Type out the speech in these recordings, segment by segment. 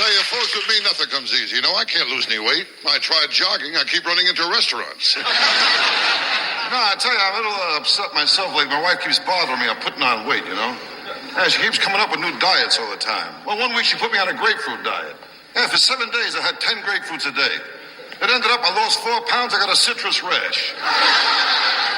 tell you, folks, with me, nothing comes easy. You know, I can't lose any weight. I tried jogging. I keep running into restaurants. No, I tell you, I'm a little upset myself. Like, my wife keeps bothering me. I'm putting on weight, you know. Yeah, she keeps coming up with new diets all the time. Well, one week she put me on a grapefruit diet. Yeah, for 7 days I had 10 grapefruits a day. It ended up I lost 4 pounds. I got a citrus rash.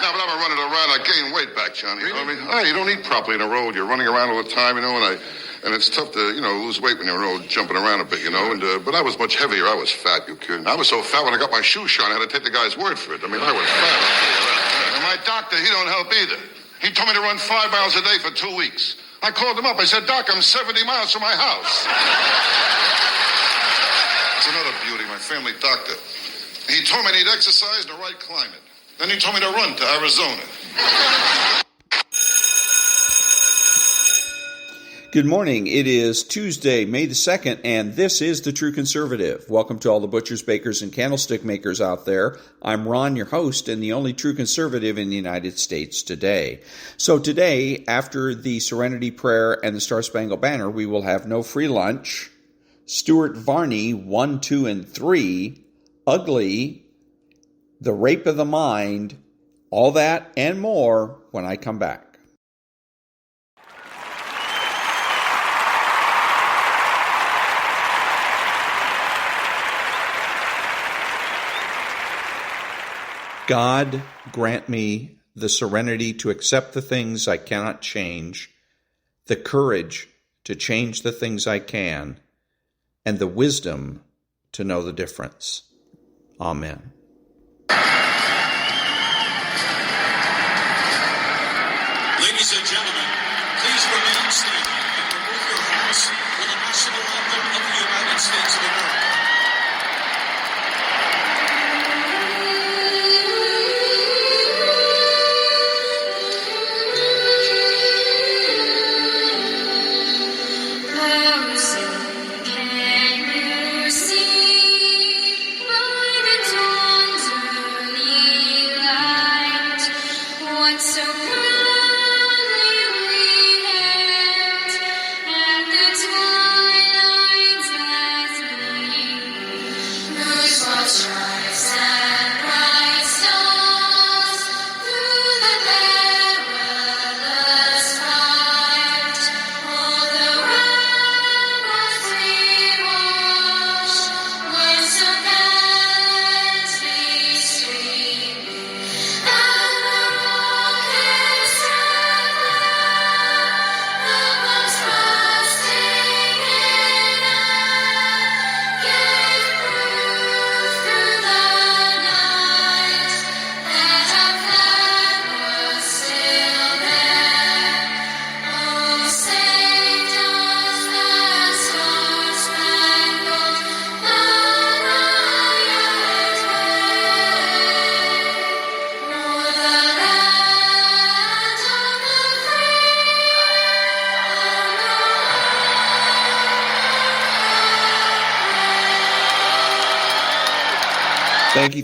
No, but I'm running around. I gained weight back, Johnny. You know what I mean? Oh, you don't eat properly in a road. You're running around all the time, you know, and it's tough to, you know, lose weight when you're jumping around a bit, you know. But I was much heavier. I was fat, you kidding. I was so fat when I got my shoes shone, I had to take the guy's word for it. I mean, I was fat. I'll tell you that. And my doctor, he don't help either. He told me to run 5 miles a day for 2 weeks. I called him up. I said, Doc, I'm 70 miles from my house. It's another beauty, my family doctor. He told me I need exercise in the right climate. Then he told me to run to Arizona. Good morning. It is Tuesday, May the 2nd, and this is The True Conservative. Welcome to all the butchers, bakers, and candlestick makers out there. I'm Ron, your host, and the only true conservative in the United States today. So today, after the Serenity Prayer and the Star-Spangled Banner, we will have no free lunch. Stuart Varney, 1, 2, and 3, Ugly, The Rape of the Mind, all that and more when I come back. God, grant me the serenity to accept the things I cannot change, the courage to change the things I can, and the wisdom to know the difference. Amen. Ladies and gentlemen, please remain standing and remove your hats for the national anthem of the United States of America.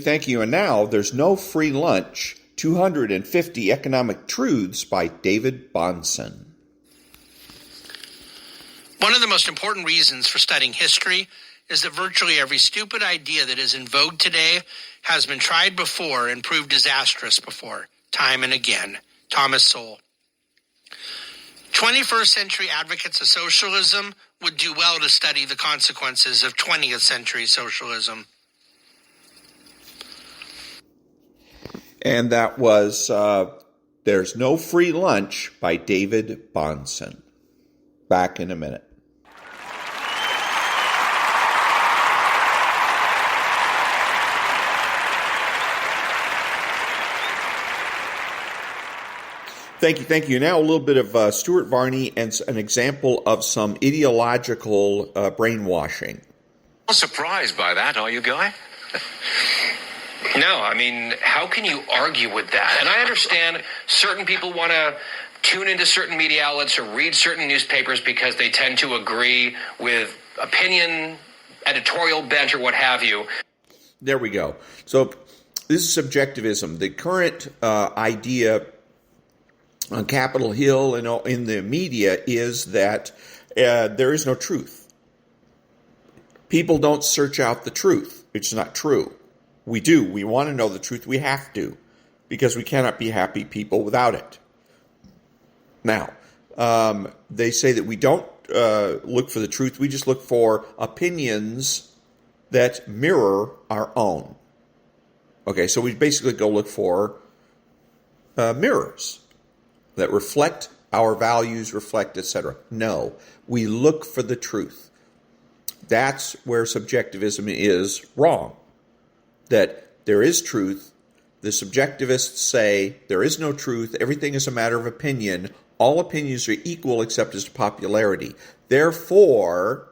Thank you. And now, there's no free lunch. 250 Economic Truths by David-Bahnsen. One of the most important reasons for studying history is that virtually every stupid idea that is in vogue today has been tried before and proved disastrous before, time and again. Thomas Sowell. 21st century advocates of socialism would do well to study the consequences of 20th century socialism. And that was There's No Free Lunch by David-Bahnsen. Back in a minute. Thank you. Now a little bit of Stuart Varney and an example of some ideological brainwashing. Not surprised by that, are you, Guy? No, I mean, how can you argue with that? And I understand certain people want to tune into certain media outlets or read certain newspapers because they tend to agree with opinion, editorial bent, or what have you. There we go. So this is subjectivism. The current idea on Capitol Hill and in the media is that there is no truth. people don't search out the truth. It's not true. We do. We want to know the truth. We have to, because we cannot be happy people without it. Now, they say that we don't look for the truth. We just look for opinions that mirror our own. Okay, so we basically go look for mirrors that reflect our values, reflect, etc. No, we look for the truth. That's where subjectivism is wrong. That there is truth. The subjectivists say there is no truth. Everything is a matter of opinion. All opinions are equal except as to popularity. Therefore,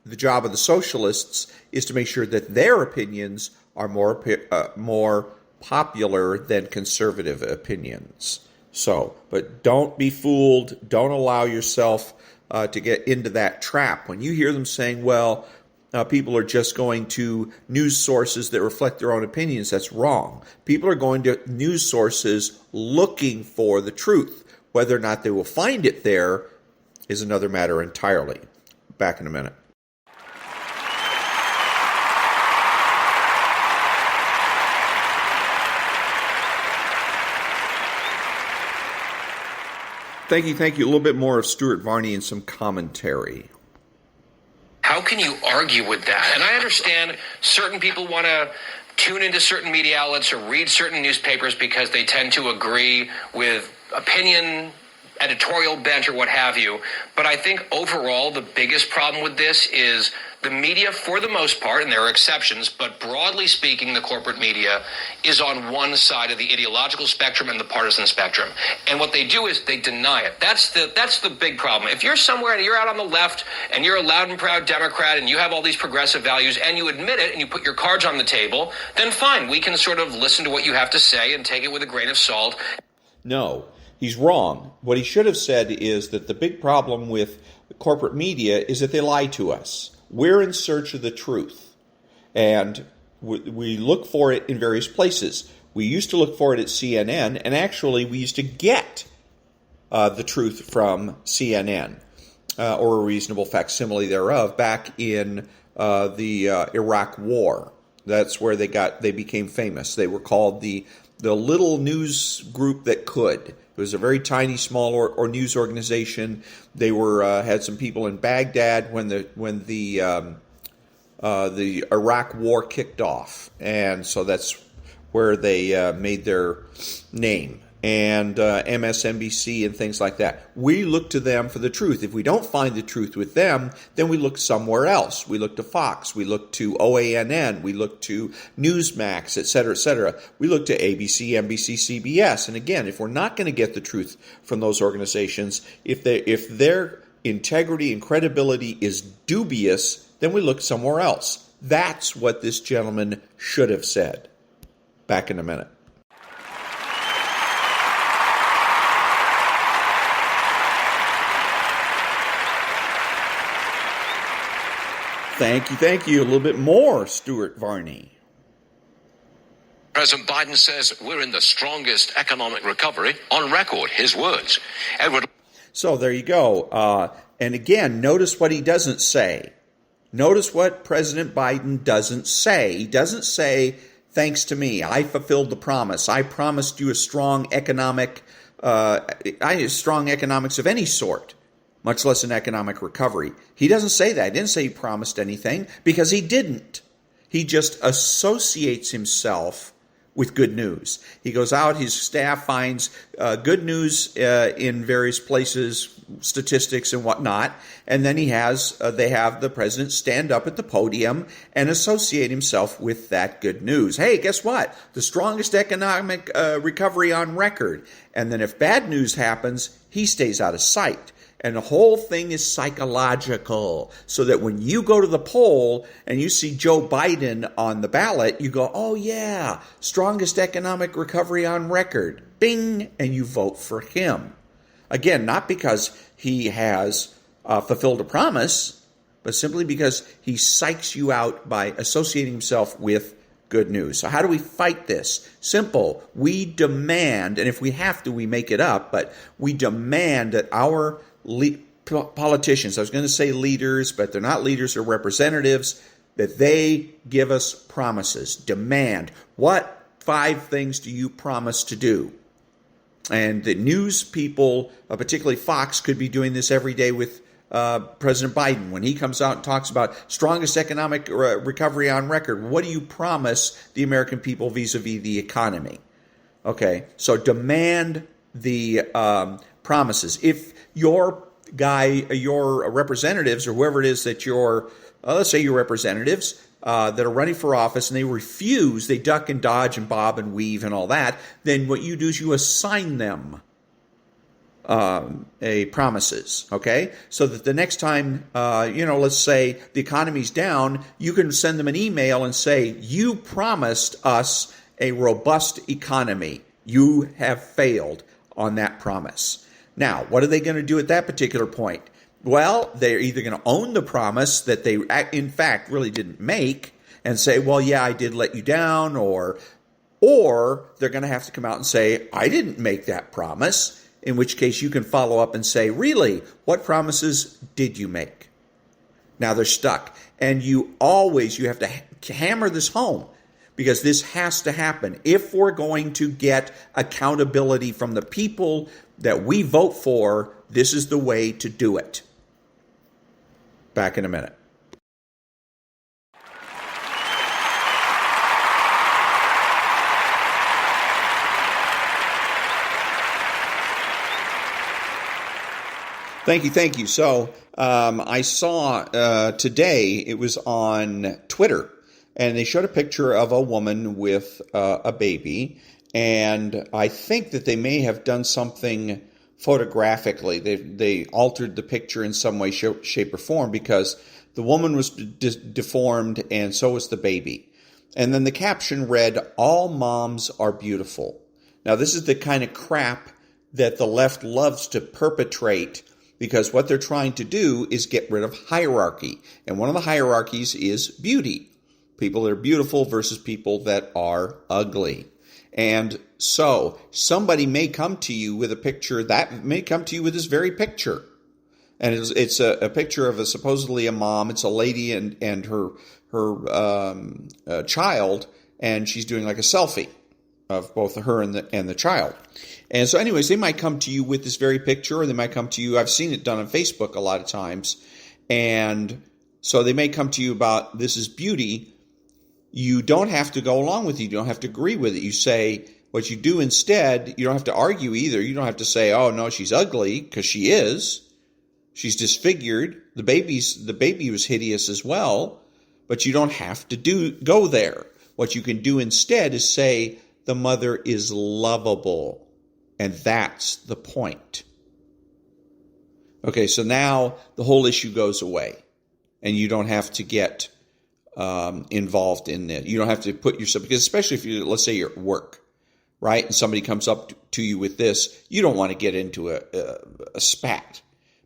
the job of the socialists is to make sure that their opinions are more popular than conservative opinions. So, but don't be fooled. Don't allow yourself to get into that trap. When you hear them saying, well, people are just going to news sources that reflect their own opinions, that's wrong. People are going to news sources looking for the truth. Whether or not they will find it there is another matter entirely. Back in a minute. Thank you. A little bit more of Stuart Varney and some commentary. How can you argue with that? And I understand certain people want to tune into certain media outlets or read certain newspapers because they tend to agree with opinion, editorial bent, or what have you. But I think overall the biggest problem with this is the media, for the most part, and there are exceptions, but broadly speaking, the corporate media is on one side of the ideological spectrum and the partisan spectrum. And what they do is they deny it. That's the big problem. If you're somewhere and you're out on the left and you're a loud and proud Democrat and you have all these progressive values and you admit it and you put your cards on the table, then fine, we can sort of listen to what you have to say and take it with a grain of salt. No, he's wrong. What he should have said is that the big problem with corporate media is that they lie to us. We're in search of the truth, and we look for it in various places. We used to look for it at CNN, and actually we used to get the truth from CNN, or a reasonable facsimile thereof, back in the Iraq War. That's where they became famous. They were called the little news group that could. It was a very tiny, small or news organization. They were had some people in Baghdad when the Iraq War kicked off, and so that's where they made their name. And MSNBC and things like that. We look to them for the truth. If we don't find the truth with them, then we look somewhere else. We look to Fox. We look to OANN. We look to Newsmax, et cetera, et cetera. We look to ABC, NBC, CBS. And again, if we're not going to get the truth from those organizations, if their integrity and credibility is dubious, then we look somewhere else. That's what this gentleman should have said. Back in a minute. Thank you. A little bit more, Stuart Varney. President Biden says we're in the strongest economic recovery on record. His words. Edward. So there you go. And again, notice what he doesn't say. Notice what President Biden doesn't say. He doesn't say, thanks to me, I fulfilled the promise. I promised you a strong economics of any sort, much less an economic recovery. He doesn't say that. He didn't say he promised anything because he didn't. He just associates himself with good news. He goes out, his staff finds good news in various places, statistics and whatnot, and then they have the president stand up at the podium and associate himself with that good news. Hey, guess what? The strongest economic recovery on record. And then if bad news happens, he stays out of sight. And the whole thing is psychological, so that when you go to the poll and you see Joe Biden on the ballot, you go, oh yeah, strongest economic recovery on record. Bing, and you vote for him. Again, not because he has fulfilled a promise, but simply because he psychs you out by associating himself with good news. So how do we fight this? Simple. We demand, and if we have to, we make it up, but we demand that our politicians, I was going to say leaders, but they're not leaders, they're representatives, that they give us promises, demand. What 5 things do you promise to do? And the news people, particularly Fox, could be doing this every day with President Biden. When he comes out and talks about strongest economic recovery on record, what do you promise the American people vis-a-vis the economy? Okay, so demand the promises. If your representatives or whoever it is that let's say your representatives that are running for office and they refuse, they duck and dodge and bob and weave and all that, then what you do is you assign them promises, okay? So that the next time, let's say the economy's down, you can send them an email and say, you promised us a robust economy. You have failed on that promise. Now, what are they going to do at that particular point? Well, they're either going to own the promise that they, in fact, really didn't make and say, well, yeah, I did let you down, or they're going to have to come out and say, I didn't make that promise, in which case you can follow up and say, really, what promises did you make? Now they're stuck. And you have to hammer this home, because this has to happen. If we're going to get accountability from the people that we vote for, this is the way to do it. Back in a minute. Thank you. So I saw today, it was on Twitter, and they showed a picture of a woman with a baby, and I think that they may have done something photographically. They altered the picture in some way, shape, or form, because the woman was deformed and so was the baby. And then the caption read, "All moms are beautiful." Now, this is the kind of crap that the left loves to perpetrate, because what they're trying to do is get rid of hierarchy. And one of the hierarchies is beauty. People that are beautiful versus people that are ugly. And so somebody may come to you with a picture that may come to you with this very picture. And it's a picture of supposedly a mom. It's a lady and her child, and she's doing like a selfie of both her and the child. And so anyways, they might come to you with this very picture, or they might come to you, I've seen it done on Facebook a lot of times, and so they may come to you about, this is beauty. You don't have to go along with it. You don't have to agree with it. You say, what you do instead, you don't have to argue either. You don't have to say, oh no, she's ugly, because she is. She's disfigured. The baby was hideous as well, but you don't have to go there. What you can do instead is say, the mother is lovable. And that's the point. Okay, so now the whole issue goes away. And you don't have to get involved in it. You don't have to put yourself, because especially if let's say you're at work, right? And somebody comes up to you with this, you don't want to get into a spat.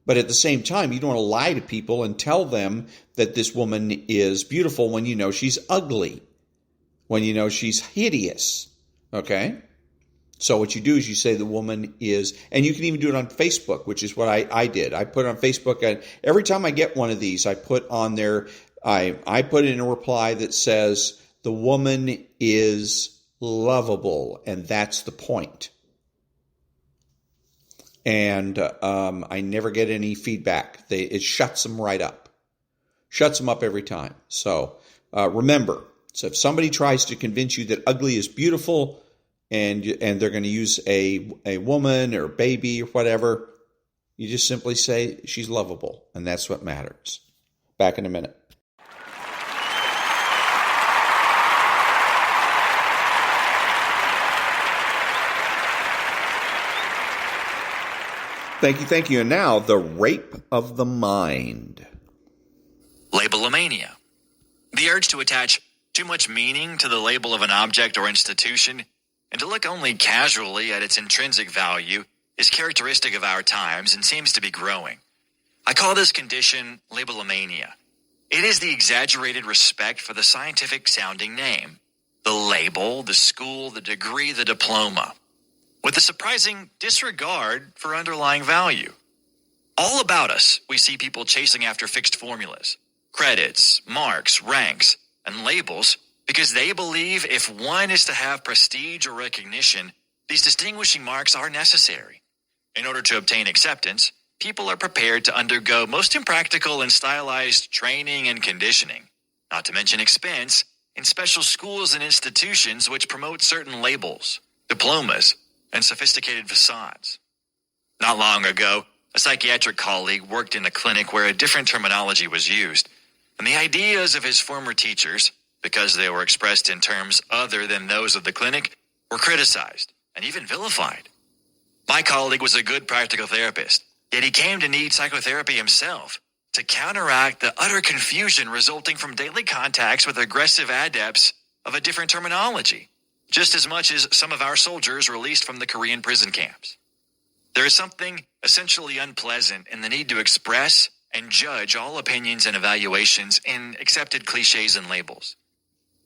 But at the same time, you don't want to lie to people and tell them that this woman is beautiful when you know she's ugly, when you know she's hideous. Okay? So what you do is you say the woman is, and you can even do it on Facebook, which is what I did. I put it on Facebook, and every time I get one of these, I put on there, I put in a reply that says, the woman is lovable, and that's the point. And I never get any feedback. It shuts them right up. Shuts them up every time. So remember, so if somebody tries to convince you that ugly is beautiful, and they're going to use a woman or a baby or whatever, you just simply say she's lovable, and that's what matters. Back in a minute. Thank you. And now, the rape of the mind. Labelomania. The urge to attach too much meaning to the label of an object or institution, and to look only casually at its intrinsic value, is characteristic of our times and seems to be growing. I call this condition labelomania. It is the exaggerated respect for the scientific-sounding name, the label, the school, the degree, the diploma, with a surprising disregard for underlying value. All about us, we see people chasing after fixed formulas, credits, marks, ranks, and labels because they believe if one is to have prestige or recognition, these distinguishing marks are necessary. In order to obtain acceptance, people are prepared to undergo most impractical and stylized training and conditioning, not to mention expense, in special schools and institutions which promote certain labels, diplomas, and sophisticated facades. Not long ago, a psychiatric colleague worked in a clinic where a different terminology was used, and the ideas of his former teachers, because they were expressed in terms other than those of the clinic, were criticized and even vilified. My colleague was a good practical therapist, yet he came to need psychotherapy himself to counteract the utter confusion resulting from daily contacts with aggressive adepts of a different terminology, just as much as some of our soldiers released from the Korean prison camps. There is something essentially unpleasant in the need to express and judge all opinions and evaluations in accepted cliches and labels.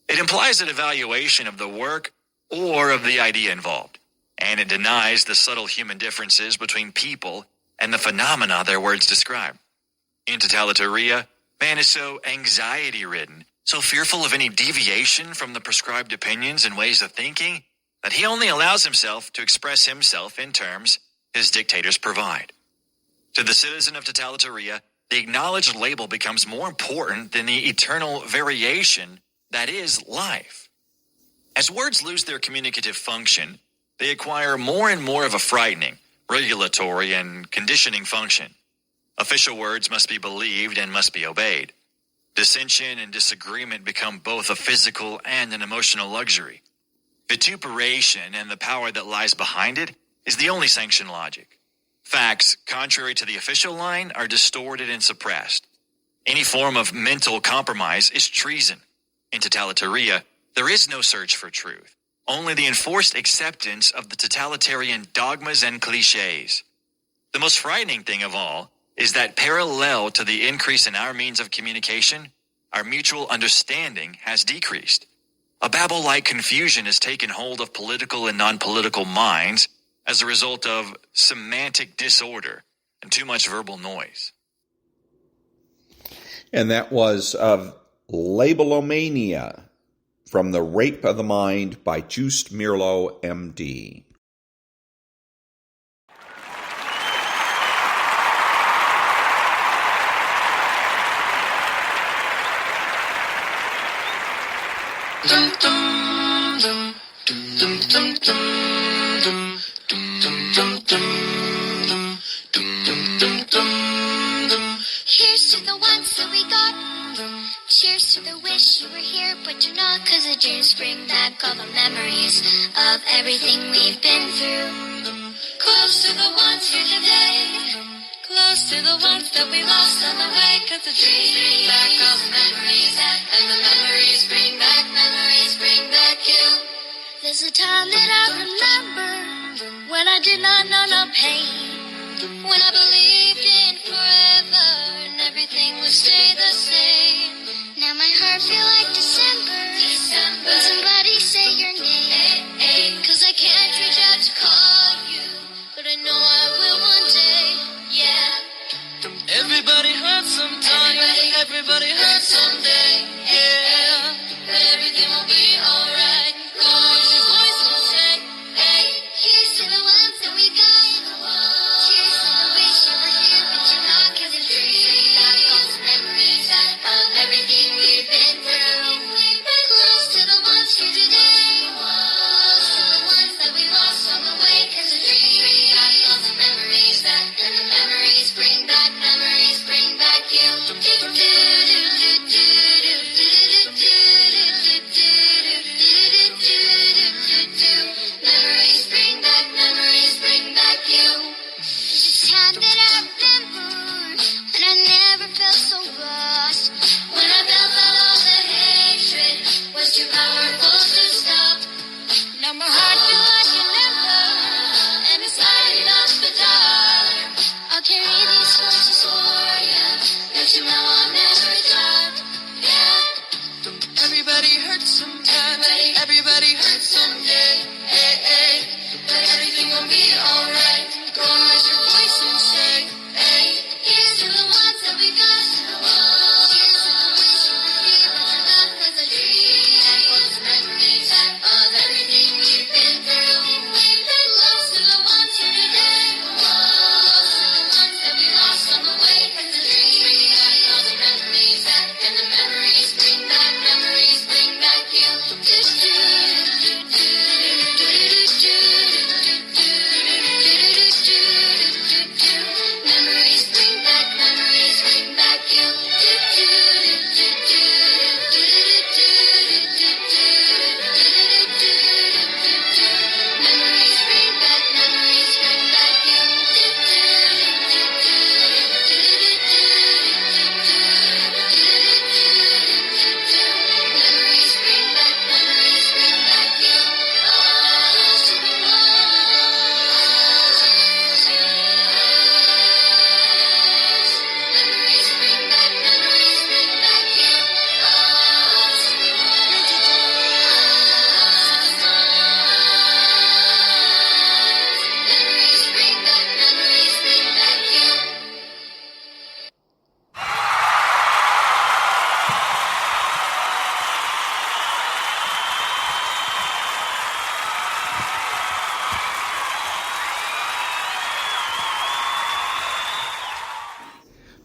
It implies an evaluation of the work or of the idea involved, and it denies the subtle human differences between people and the phenomena their words describe. In totalitaria, man is so anxiety-ridden, so fearful of any deviation from the prescribed opinions and ways of thinking, that he only allows himself to express himself in terms his dictators provide. To the citizen of totalitaria, the acknowledged label becomes more important than the eternal variation that is life. As words lose their communicative function, they acquire more and more of a frightening, regulatory, and conditioning function. Official words must be believed and must be obeyed. Dissension and disagreement become both a physical and an emotional luxury. Vituperation and the power that lies behind it is the only sanctioned logic. Facts, contrary to the official line, are distorted and suppressed. Any form of mental compromise is treason. In totalitaria, there is no search for truth, only the enforced acceptance of the totalitarian dogmas and cliches. The most frightening thing of all is that parallel to the increase in our means of communication, our mutual understanding has decreased. A Babel-like confusion has taken hold of political and non-political minds as a result of semantic disorder and too much verbal noise. And that was of Labelomania from The Rape of the Mind by Joost-meerlo, M.D. Dum dum dum dum dum dum dum dum dum dum dum dum dum. Here's to the ones that we got. Cheers to the wish you were here, but you're not, 'cause the dreams bring back all the memories of everything we've been through. Close to the ones here today, close to the ones that we lost on the way, 'cause the dreams bring back all the memories, and the memories bring back you. There's a time that I remember when I did not know no pain, When I believed in forever and everything would stay the same. now my heart feel like December. When somebody say your name, 'Cause I can't reach out to call you, but I know I will one day. Yeah. Everybody hurts sometime. Everybody hurts someday. Yeah. But everything will be alright. Cause your voice will say, hey. here's to the ones that we got. Cheers to the wish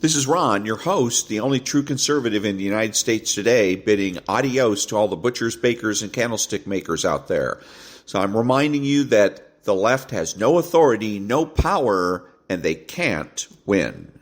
This is Ron, your host, the only true conservative in the United States today, bidding adios to all the butchers, bakers, and candlestick makers out there. So I'm reminding you that the left has no authority, no power, and they can't win.